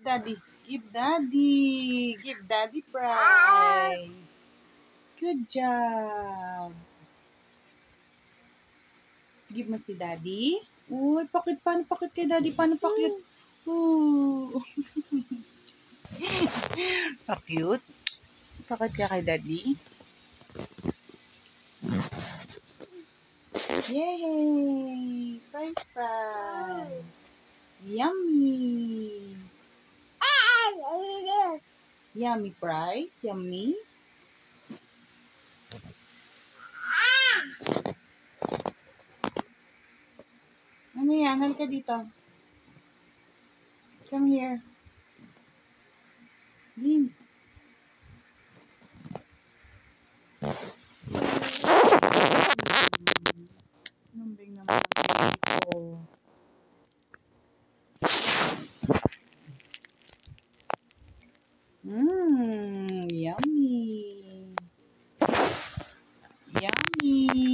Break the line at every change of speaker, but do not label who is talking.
daddy. Give daddy. Give daddy prize. Good job. Give mo si daddy. Uy, pakit. Paano pakit kay daddy? Paano pakit? Ooh. Pa-cute. Pakit ka kay daddy. Yay! Prize. Yummy. Yummy prize. Yummy. Ano yan? Halika dito. Come here. Beans. Lambing naman dito. Yummy. Yummy.